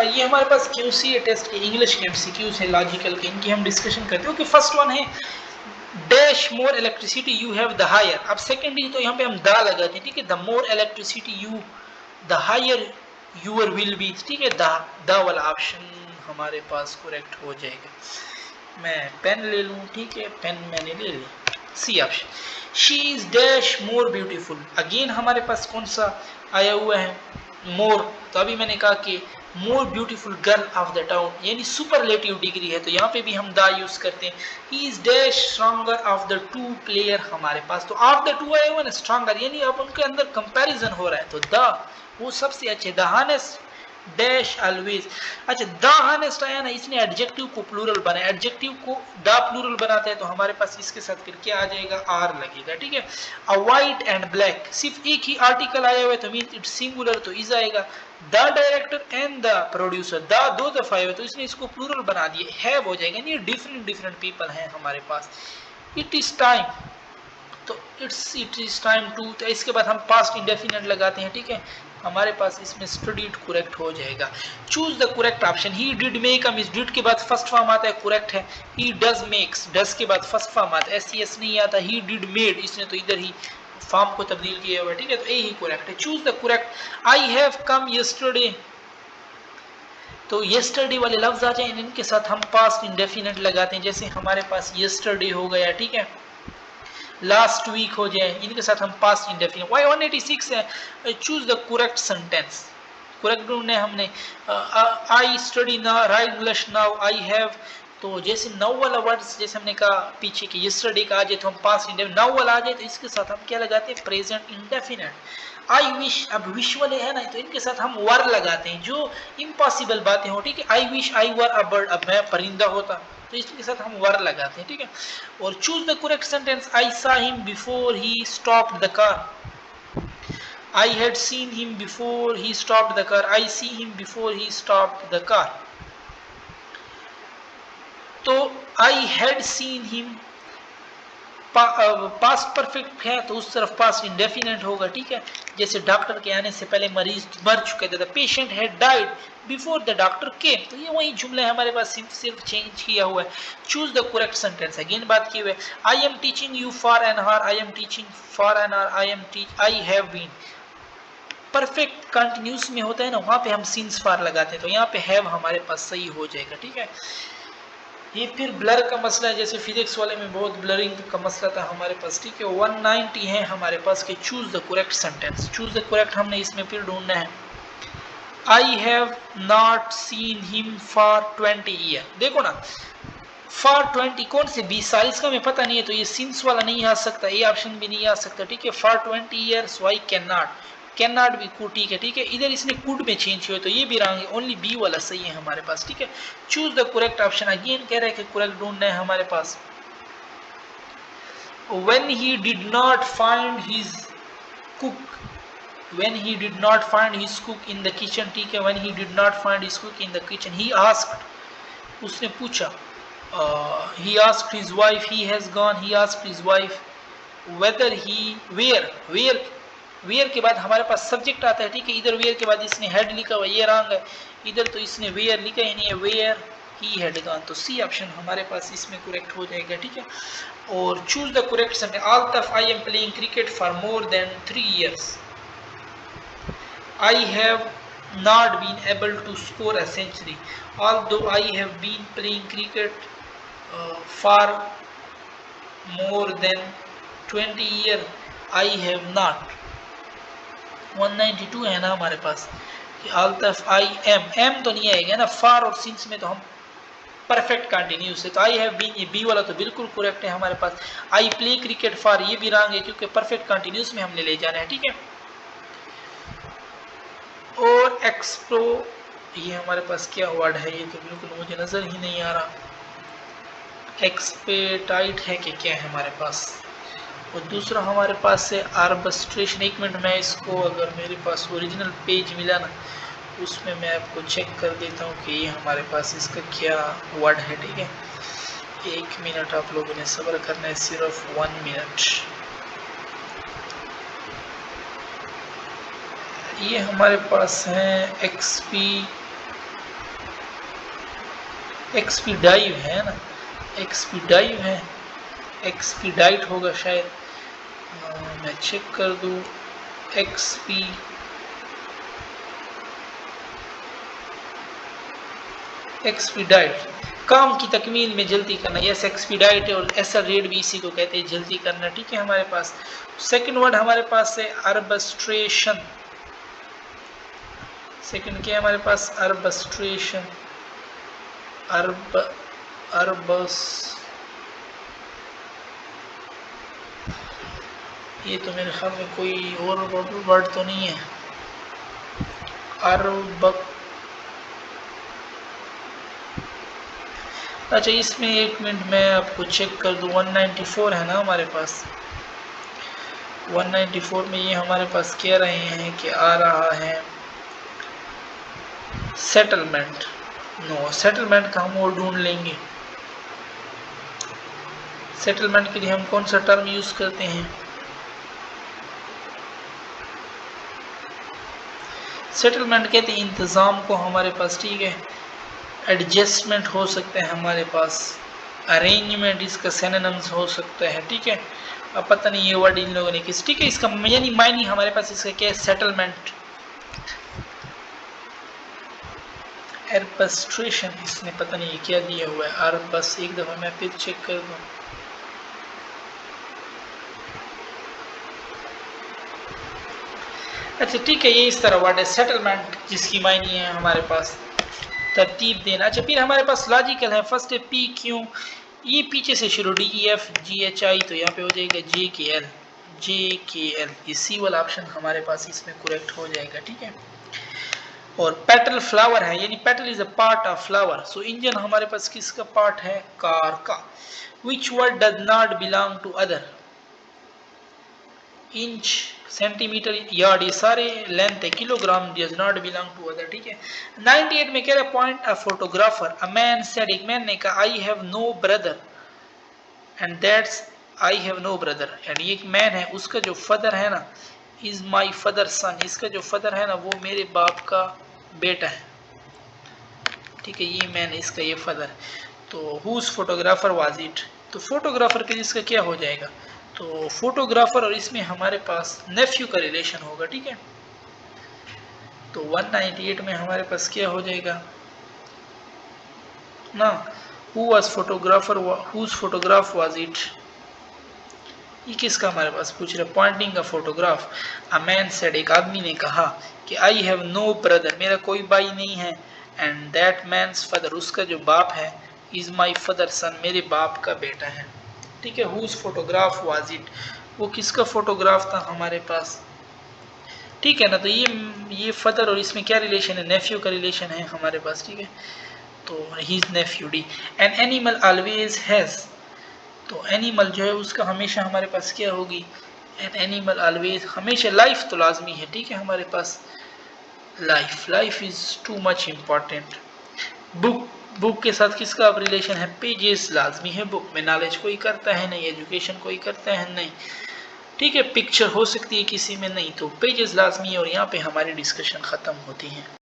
ये हमारे पास QC टेस्ट के इंग्लिश के MCQs है लॉजिकल के, इनकी हम डिस्कशन करते हैं। ओके, फर्स्ट वन है dash more electricity you have the higher. अब सेकेंडली तो यहाँ पे हम द लगाते हैं, ठीक है, the more electricity you the higher your will be, ठीक है, द वाला ऑप्शन हमारे पास करेक्ट हो जाएगा। मैं पेन ले लूँ, ठीक है, पेन मैंने ले लिया। C option, she is dash more beautiful. Again हमारे पास कौन सा आया हुआ है, मोर। तो अभी मैंने कहा कि more beautiful girl of the town, यानी सुपरलेटिव डिग्री है, तो यहाँ पे भी हम द यूज करते हैं। He is dash stronger of the two player हमारे पास, तो ऑफ द टू आया हुआ ना स्ट्रॉन्गर, यानी अब उनके अंदर कंपैरिजन हो रहा है, तो द वो सबसे अच्छे। The हानेस्ट dash always. अच्छा, द हानेस्ट आया ना, इसने एडजेक्टिव को प्लूरल बनाया, एडजेक्टिव को द प्लूरल बनाता है, तो हमारे पास इसके साथ फिर क्या आ जाएगा, आर लगेगा, ठीक है। अ वाइट एंड ब्लैक, सिर्फ एक ही आर्टिकल आया हुआ है तो मीन इट्स सिंगुलर, तो इज आएगा। The director and the producer, the दो दफा आया हुआ तो इसने इसको प्लूरल बना दिया, हैव हो जाएगा, नहीं डिफरेंट डिफरेंट पीपल हैं हमारे पास। इट इज टाइम, तो इट इज टाइम टू, तो इसके बाद हम पास्ट इंडेफिनिट लगाते हैं, ठीक है, हमारे पास इसमें स्टडीड करेक्ट हो जाएगा। Choose the correct option. He did make a miss, did के बाद फर्स्ट फॉर्म आता है, करेक्ट है। ही डज मेक्स, डज के बाद फर्स्ट फॉर्म आता है, एस नहीं आता। ही डिड मेड, इसने तो इधर ही फॉर्म को तब्दील किया हुआ है, ठीक है, तो ए ही करेक्ट है। Choose the correct. I have come yesterday, तो यस्टरडे वाले लफ्ज आ जाए, इनके साथ हम पास्ट इंडेफिनिट लगाते हैं, जैसे हमारे पास यस्टरडे हो गया, ठीक है, लास्ट वीक हो जाए, इनके साथ हम पास्ट इंडेफिनिट। वाई 186 है, choose the correct sentence, correct ढूंढने हमने। I study now, right English now, I have, तो जैसे नाउ वाला वर्ड्स, जैसे हमने कहा पीछे कि यस्टरडे का आ जाए तो हम पास्ट इंडेफिनिट, नाउ वाला आ जाए तो इसके साथ हम क्या लगाते हैं, प्रेजेंट इंडेफिनिट। आई विश, अब विश वाले है ना, तो इनके साथ हम वर लगाते हैं, जो इम्पॉसिबल बातें हो, ठीक है। I wish I were a bird, अब मैं परिंदा होता, तो इसके साथ हम वर लगाते हैं, ठीक है। और चूज द करेक्ट सेंटेंस। आई सा him before he stopped the car, I had seen him before he stopped the car. I see him before he stopped the car. तो I had seen him past perfect है, तो उस तरफ past indefinite होगा, ठीक है। जैसे doctor के आने से पहले मरीज मर चुके थे, patient had died before the doctor केम, तो ये वही जुमला है हमारे पास, सिर्फ चेंज किया हुआ है। Choose the correct sentence, again बात की हुई है। I am teaching you for an hour, I am teaching for an hour, I have been. Perfect continuous में होता है ना, वहां पे हम सिंस फॉर लगाते हैं, तो यहाँ पे हैव हमारे पास सही हो जाएगा, ठीक है। ये फिर ब्लर का मसला है, जैसे फिजिक्स वाले में बहुत ब्लरिंग का मसला था हमारे पास, ठीक है। 190 है हमारे पास कि choose the correct sentence. Choose the correct हमने इसमें फिर ढूंढना है। I have not seen him for 20 year, देखो ना, फॉर 20 कौन से 20 साल, इसका हमें पता नहीं है, तो ये सिंस वाला नहीं आ सकता, ये ऑप्शन भी नहीं आ सकता, ठीक है। For 20 years, why can not, can not भी कुड, ठीक है, ठीक है। इधर इसने कुड में चेंज हुआ, तो ये भी रंग है, ओनली बी वाला सही है हमारे पास, ठीक है। Choose the correct option, again कह रहे हैं कि करेक्ट ढूंढना है हमारे पास। When he did not find his cook, when he did not find his cook in the kitchen, ठीक है, when he did not find his cook in the kitchen, he asked, उसने पूछा, he asked his wife, he has gone, he asked his wife whether he where के बाद हमारे पास subject आता है, ठीक है, इधर where के बाद इसने head लिखा हुआ, ये रंग है, इधर तो इसने where लिखा ही नहीं है, where he had gone, तो सी ऑप्शन हमारे पास इसमें करेक्ट हो जाएगा, ठीक है। और choose the correct sentence. Altaf I am playing cricket for more than 3 years. I have not been able to score a century, although I have been playing cricket for more than 20 years. I have not. 192 है ना हमारे पास कि Altaf I am तो नहीं आएगा ना, for और since में तो हम परफेक्ट कंटिन्यूस है, तो आई हैव बीन, ये बी वाला तो बिल्कुल करेक्ट है हमारे पास। आई प्ले क्रिकेट फॉर, ये भी रंग है, क्योंकि परफेक्ट कंटिन्यूस में हमने ले जाना है, ठीक है। और एक्सप्रो, ये हमारे पास क्या वर्ड है, ये तो बिल्कुल मुझे नजर ही नहीं आ रहा, एक्सपेटाइट है कि क्या है हमारे पास। और दूसरा हमारे पास है आर्बिट्रेशन। एक मिनट, मैं इसको, अगर मेरे पास ओरिजिनल पेज मिला ना, उसमें मैं आपको चेक कर देता हूँ कि ये हमारे पास इसका क्या वर्ड है, ठीक है। 1 मिनट आप लोगों ने सब्र करना है, सिर्फ 1 मिनट। ये हमारे पास है एक्सपी एक्सपीडाइव है ना, एक्सपीडाइव है, एक्सपीडाइट होगा शायद, मैं चेक कर दूं। एक्सपीडाइट, काम की तकमील में जल्दी करना, यस एक्सपीडाइट है, और ऐसा रेट भी इसी को कहते हैं, जल्दी करना, ठीक है। हमारे पास सेकंड वर्ड हमारे पास है अर्बस्ट्रेशन। सेकंड क्या है हमारे पास? अर्बस्ट्रेशन, अर्बस, ये तो मेरे ख्याल में कोई और वर्ड तो नहीं है। अर्ब, अच्छा इसमें एक मिनट मैं आपको चेक कर दूं। 194 है ना हमारे पास, 194 में ये हमारे पास कह रहे हैं कि आ रहा है सेटलमेंट। नो, सेटलमेंट का हम और ढूंढ लेंगे। सेटलमेंट के लिए हम कौन सा टर्म यूज करते हैं? सेटलमेंट कहते हैं इंतज़ाम को हमारे पास, ठीक है। एडजस्टमेंट हो सकता है हमारे पास, अरेंजमेंट इसका सिनोनिम्स हो सकता है, ठीक है। अब पता नहीं ये वर्ड इन लोगों ने किस, ठीक है, इसका यानी मायने हमारे पास इसका क्या है? सेटलमेंट। अर्बस्ट्रेशन, इसने पता नहीं ये क्या दिया हुआ है। अर्बस, एक दफ़ा मैं फिर चेक कर दूँ। अच्छा ठीक है, ये इस तरह वर्ड है सेटलमेंट, जिसकी मायने है हमारे पास तरतीब देना। अच्छा फिर हमारे पास लॉजिकल है। फर्स्ट है पी क्यू, ये पीछे से शुरू, D E F G H I, तो यहाँ पे हो जाएगा जे के एल, जे के एल, ये सी वाला ऑप्शन हमारे पास इसमें करेक्ट हो जाएगा, ठीक है। और पेटल फ्लावर है, यानी petal is a part of flower, so engine हमारे पास किसका पार्ट है? कार का। Which word does not belong to other? Inch, centimetre, yard, ये सारे लेंथ है। Kilogram does not belong to other, ठीक है। 98 में कह रहा है point a photographer, a man said, एक मैन ने कहा, I have no brother and that's, I have no brother, and ये एक मैन है, उसका जो फदर है ना, इज माई फदर सन, इसका जो फदर है ना वो मेरे बाप का बेटा है, ठीक है। ये मैन, इसका ये फदर। तो हुज फोटोग्राफर वाज इट, तो फोटोग्राफर के जिसका क्या हो जाएगा? तो फोटोग्राफर, और इसमें हमारे पास नेफ्यू का रिलेशन होगा, ठीक है। तो 198 में हमारे पास क्या हो जाएगा ना, who was photographer, whose photograph was it, ये किसका हमारे पास पूछ रहे? पॉइंटिंग का फोटोग्राफ। अ मैन सेड, एक आदमी ने कहा कि आई हैव नो ब्रदर, मेरा कोई भाई नहीं है, एंड दैट मैन्स फादर, उसका जो बाप है, इज माई फदर सन, मेरे बाप का बेटा है, ठीक है। हुज फोटोग्राफ वाज इट, वो किसका फोटोग्राफ था हमारे पास, ठीक है ना। तो ये फदर और इसमें क्या रिलेशन है? नेफ्यू का रिलेशन है हमारे पास, ठीक है। तो he is nephew, D. An animal always has, तो एनिमल जो है उसका हमेशा हमारे पास क्या होगी? एन एनिमल ऑलवेज, हमेशा लाइफ तो लाजमी है, ठीक है हमारे पास life, life is too much important. Book, book के साथ किसका अब रिलेशन है? पेजेस लाजमी है, बुक में नॉलेज कोई करता है नहीं, एजुकेशन कोई करता है नहीं, ठीक है। पिक्चर हो सकती है किसी में, नहीं, तो पेजेस लाजमी है, और यहाँ पे हमारी डिस्कशन ख़त्म होती है।